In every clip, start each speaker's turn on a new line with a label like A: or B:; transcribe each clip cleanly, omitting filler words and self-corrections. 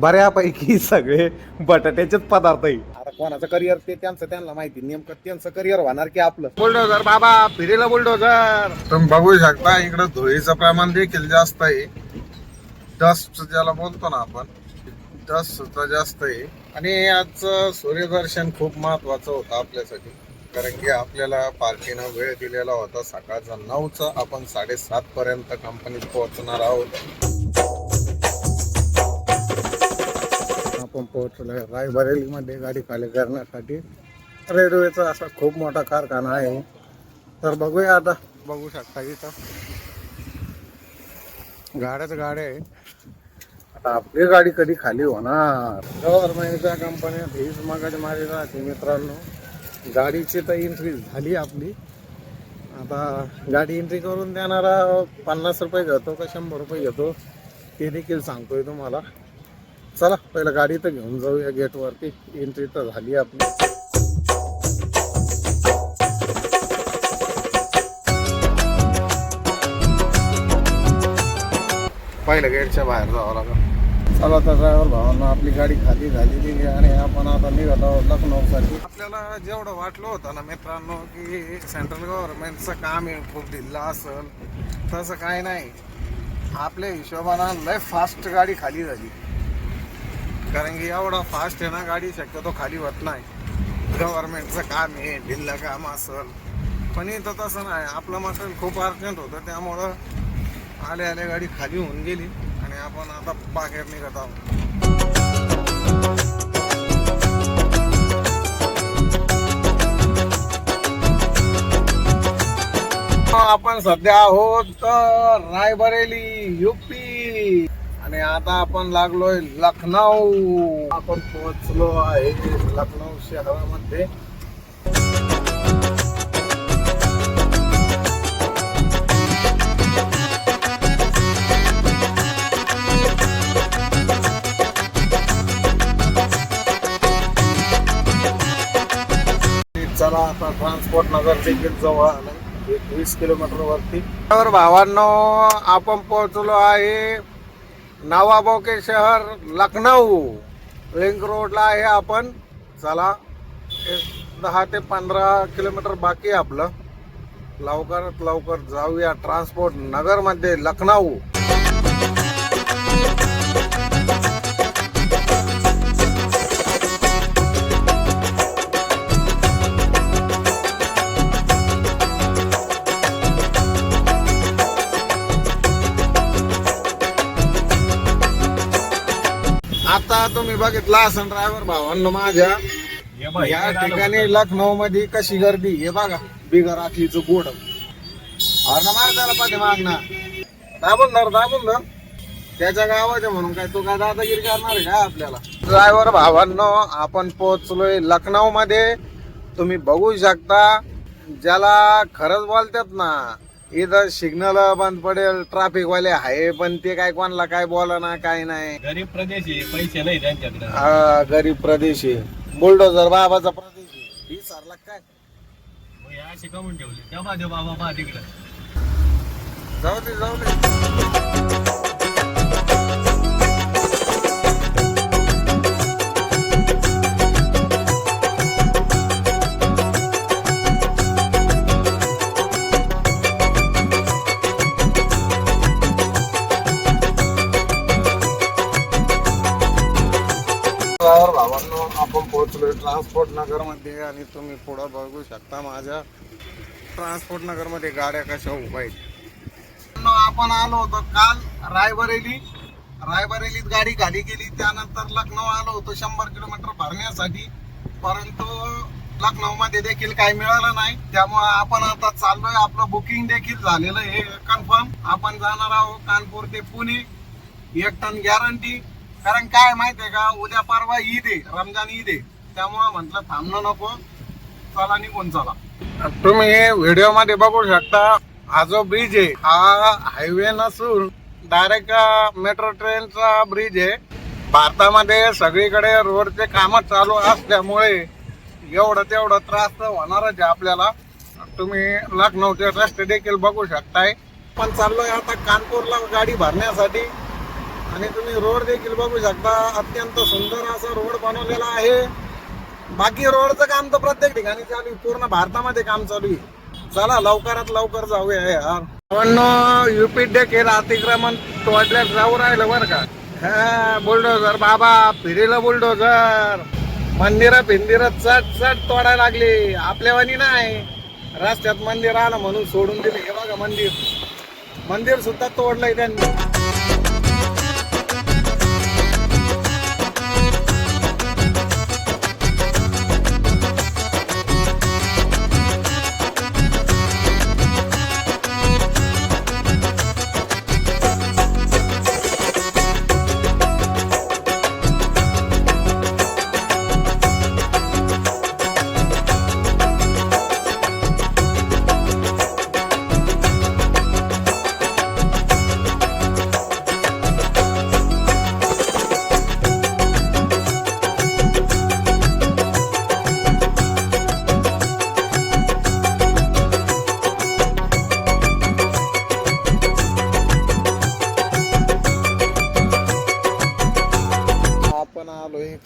A: बऱ्यापैकी सगळे बटाट्याचेच पदार्थ आहे. आता कोणाचं करिअर ते त्यांना माहिती, नेमकं त्यांचं करिअर होणार की आपलं. बुलडोझर बाबा, फिरेला बुलडोझर.
B: तुम्ही बघू शकता इकडं धुळीचं प्रमाण देखील जास्त आहे. डस्ट ज्याला बोलतो ना आपण, डस्ट जास्त आहे. आणि आजचं सूर्यदर्शन खूप महत्वाचं होतं आपल्यासाठी, कारण की आपल्याला पार्टीनं वेळ दिलेला होता सकाळचा 9चा. आपण 7:30 पर्यंत कंपनीत पोहोचणार आहोत. आपण पोहोचलोय रायबरेलीमध्ये गाडी खाली करण्यासाठी. रेल्वेचा असा खूप मोठा कारखाना आहे. तर बघूया, आता बघू शकता इथं गाड्या आहे. आता आपली गाडी कधी खाली होणार. गव्हर्नमेंटच्या कंपन्यात हीच मागाची मारी राहते मित्रांनो. गाडीची तर एंट्री झाली आपली. आता गाडी एंट्री करून देणारा 50 रुपये घेतो का 100 रुपये घेतो ते देखील सांगतोय तुम्हाला. चला पहिलं गाडी तर घेऊन जाऊया गेटवरती. एंट्री तर झाली आपली. पहिल्या गेटच्या बाहेर जावं लागलं. चला तर ड्रायव्हर भावांना आपली गाडी खाली झालेली आणि आपण आता निघत आहोत लखनौसाठी. आपल्याला जेवढं वाटलं होतं ना मित्रांनो की सेंट्रल गव्हर्नमेंटचं काम आहे खूप ढिल्ला असेल, तसं काय नाही. आपल्या हिशोबानं लय फास्ट गाडी खाली झाली. कारण की एवढा फास्ट आहे ना गाडी शक्यतो खाली होत नाही. गव्हर्नमेंटचं काम आहे, ढिल्ला काम असेल. पण इथं तसं नाही. आपलं मटेरियल खूप अर्जंट होतं, त्यामुळं आले गाडी खाली होऊन गेली आणि आपण आता बाहेर निघत आहोत. आपण सध्या आहोत रायबरेली यूपी आणि आता आपण लागलोय लखनौ. आपण पोहोचलो आहे लखनौ शहरामध्ये. चला आता ट्रान्सपोर्ट नगर देखील जवळ आलं, 20 किलोमीटर वरती. तर भावांनो आपण पोहोचलो आहे नवाबों के शहर लखनौ. लिंक रोडला आहे आपण. चला 10 ते 15 किलोमीटर बाकी आहे आपलं. लवकरात लवकर जाऊया ट्रान्सपोर्ट नगर मध्ये लखनौ. आता तुम्ही बघितला असेल ड्रायव्हर भावांनो माझ्या, या ठिकाणी लखनौ मध्ये कशी गर्दी. हे बघा बिगर आखलीचं बोर्ड. अरे मार त्याला पाठी मागना दाबून धर. त्याच्या गावाचे म्हणून काय तू काय दादागिरी करणार आहे का आपल्याला. ड्रायव्हर भावांनो आपण पोहोचलोय लखनौ मध्ये. तुम्ही बघू शकता, ज्याला खरंच बोलतात ना, इथं सिग्नल बंद पडेल, ट्रॅफिक वाले आहे, पण ते काय कोणाला काय बोला ना काय नाही.
C: गरीब प्रदेश आहे, पैसे नाही त्यांच्याकडे.
B: गरीब प्रदेश आहे, बुलडोझर बाबाचा प्रदेश आहे. ही सरला काय
C: असे कमून ठेवले तेव्हा देव बाबा तिकडे
B: जाऊ दे. भावांनो आपण पोहोचलोय ट्रान्सपोर्ट नगर मध्ये आणि तुम्ही पुढे बघू शकता माझ्या ट्रान्सपोर्ट नगर मध्ये गाड्या कशा उभ्या आहेत. आपण आलो होतो काल रायबरेलीत गाडी खाली गेली. त्यानंतर लखनौ आलो होतो 100 किलोमीटर भरण्यासाठी, परंतु लखनौ मध्ये देखील काही मिळालं नाही. त्यामुळे आपण आता चाललोय. आपलं बुकिंग देखील झालेलं आहे कन्फर्म. आपण जाणार आहोत कानपूर ते पुणे. 1 ton guarantee. कारण काय माहितीये का, उद्या परवा ईद आहे, रमजान ईद आहे. त्यामुळे म्हटलं थांबणं नको, चला निघून चला. तुम्ही व्हिडिओ मध्ये बघू शकता, हा जो ब्रिज आहे हा हायवे नसून डायरेक्ट मेट्रो ट्रेनचा ब्रिज आहे. भारतामध्ये सगळीकडे रोडचे काम चालू असल्यामुळे एवढं तेवढं त्रास तर होणारच आहे आपल्याला. तुम्ही लखनौचे रस्ते देखील बघू शकताय. पण चाललोय आता कानपूरला गाडी भरण्यासाठी. आणि तुम्ही रोड देखील बघू शकता, अत्यंत सुंदर असा रोड बनवलेला आहे. बाकी रोडचं काम तर प्रत्येक ठिकाणी चालू आहे, पूर्ण भारतामध्ये काम चालू आहे. चला लवकरात लवकर जाऊया यार. युपी देखील अतिक्रमण तोडल्यात जाऊ राहिलं बरं का. हा बुलडोझर बाबा, फिरेला बुलडोझर. मंदिरं फिंदिरं चट चट तोडायला लागली. आपल्यावानी नाही, रस्त्यात मंदिर आलं म्हणून सोडून दिले. हे बघा मंदिर सुद्धा तोडलंय त्यांनी.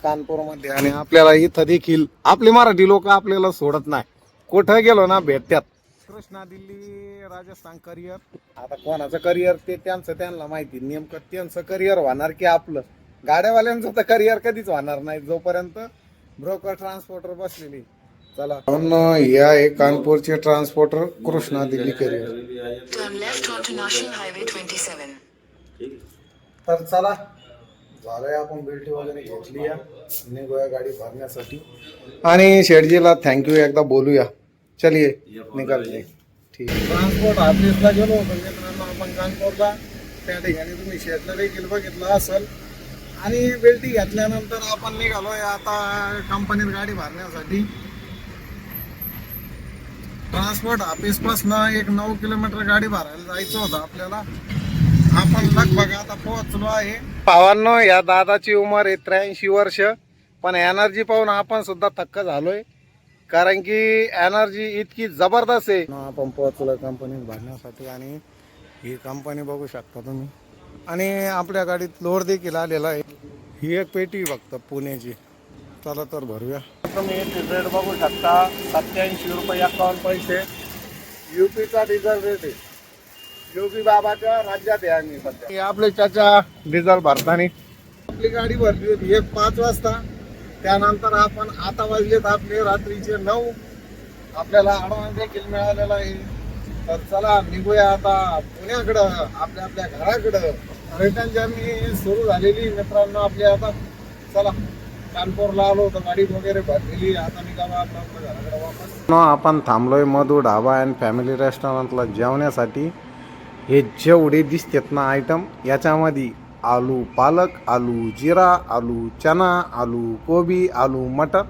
B: कानपूर मध्ये आणि आपल्याला इथं देखील आपले मराठी लोक आपल्याला सोडत नाही. कुठं गेलो ना भेटतात. कृष्णा दिल्ली राजस्थान करिअर. आता कोणाचं करिअर ते त्यांना माहिती. नेमकं त्यांचं करिअर होणार की आपलं. गाड्यावाल्यांचं तर करिअर कधीच होणार नाही जोपर्यंत ब्रोकर ट्रान्सपोर्टर बसलेली. चला हे आहे कानपूरचे ट्रान्सपोर्टर कृष्णा दिल्ली करिअर. तर चला झालंय, आपण बेल्ट वगैरे घेतली या, निघूया गाडी भरण्यासाठी. आणि शेठजीला थँक्यू एकदा बोलूया. चलिए निघाले. ठीक आहे. ट्रान्सपोर्ट ऑफिसला गेलो होतो मित्रांनो आपण कानपूरला. त्या ठिकाणी तुम्ही शेठला देखील बघितलं असेल. आणि बेल्टी घेतल्यानंतर आपण निघालोय आता कंपनीत गाडी भरण्यासाठी. ट्रान्सपोर्ट ऑफिस पासून एक 9 किलोमीटर गाडी भरायला जायचं होतं आपल्याला. आपण लगभग आता पोहोचलो आहे. भावांनो, या दादाची उमर आहे 83 वर्ष. पण एनर्जी पाहून आपण सुद्धा थक्क झालोय, कारण की एनर्जी इतकी जबरदस्त आहे. आपण पोहोचलो कंपनीत भरण्यासाठी आणि ही कंपनी बघू शकता तुम्ही. आणि आपल्या गाडीत लोड देखील आलेला आहे. ही एक पेटी फक्त पुण्याची. चला तर भरूया. तुम्ही रेट बघू शकता, 87 रुपये 51 पैसे युपीचा डिझेल रेट आहे. योगी बाबाच्या राज्यात आहे आम्ही सध्या. आपले चाचा डिझेल भरताना आपली गाडी भरली होती 5 वाजता. त्यानंतर आपण आता वाजलेत आपले रात्रीचे 9. आपल्याला ॲडव्हान्स देखील मिळालेला आहे. तर चला निघूया आता पुण्याकडं, आपल्या घराकडं. रिटर्न जर्नी सुरू झालेली मित्रांनो आपली. आता चला कानपूरला आलो होतो, गाडी वगैरे भरलेली. आता निघावा आपल्या घराकडे वापस. आपण थांबलोय मधू ढाबा अँड फॅमिली रेस्टॉरंटला जेवण्यासाठी. हे जेवढे दिसतात ना आयटम, याच्यामध्ये आलू पालक, आलू जिरा, आलू चना, आलू कोबी, आलू मटर,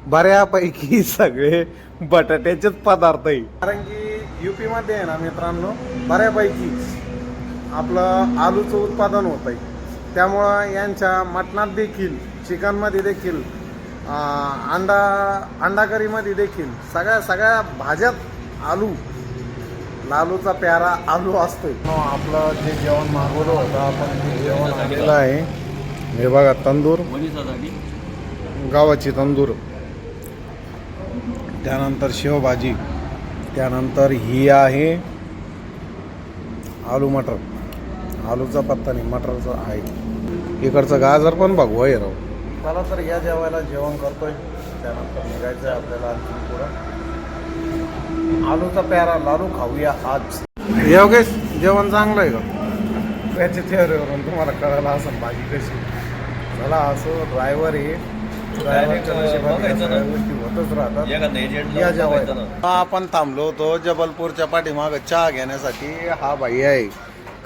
B: बऱ्यापैकी सगळे बटाट्याचेच पदार्थ आहे. कारण की युपी मध्ये आहे ना मित्रांनो, बऱ्यापैकी आपलं आलूचं उत्पादन होत आहे. त्यामुळं यांच्या मटणात देखील, चिकनमध्ये देखील, अंडा करीमध्ये देखील सगळ्या भाज्यात आलू, लालूचा प्यारा आलू असतोय. आपलं जे जेवण मागवलं होतं आपण ते जेवण आलेलं आहे. हे बघा तंदूर, गावाची तंदूर, त्यानंतर शेवभाजी, त्यानंतर ही आहे आलू मटर. आलूचा पत्ता नाही, मटरचा आहे. इकडचं गाजर पण बघू आहे राव. मला तर या जेवायला जेवण करतोय. त्यानंतर निघायचं आहे आपल्याला आणखी पुढं. आलूचा प्यारा लालू खाऊया आज. योगेश जेवण चांगलं आहे का? त्याच्या चेहऱ्यावरून तुम्हाला कळायला असं भाजी कशी. चला असं ड्रायव्हर आहे, गोष्टी होतच राहतात. या जेवायला आपण थांबलो होतो जबलपूरच्या पाठीमाग चहा घेण्यासाठी. हा भाई आहे,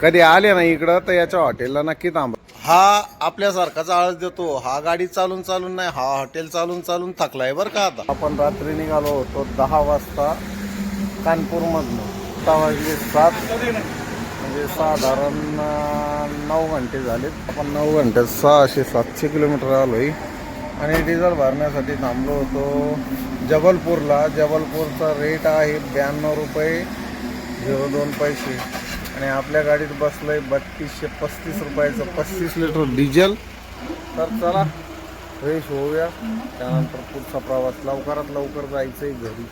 B: कधी आले ना इकडं तर याच्या हॉटेलला नक्की थांबा. हा आपल्यासारखाच आळस देतो. हा गाडी चालून नाही, हा हॉटेल चालून थकलाय बरं का. आता आपण रात्री निघालो होतो 10 वाजता कानपूरमधनं. 6 वाजले 7, म्हणजे साधारण 9 घंटे झालेत. आपण 9 घंट्यात 600-700 किलोमीटर आलोय. आणि डिझेल भरण्यासाठी थांबलो होतो जबलपूरला. जबलपूरचा रेट आहे 92 रुपये 02 पैसे.
A: आणि आपल्या गाडीत बसलंय 3235 रुपयाचं 35 लिटर डिझेल. तर चला फ्रेश होऊया, त्यानंतर पुढचा प्रवास लवकरात लवकर जायचंय घरी.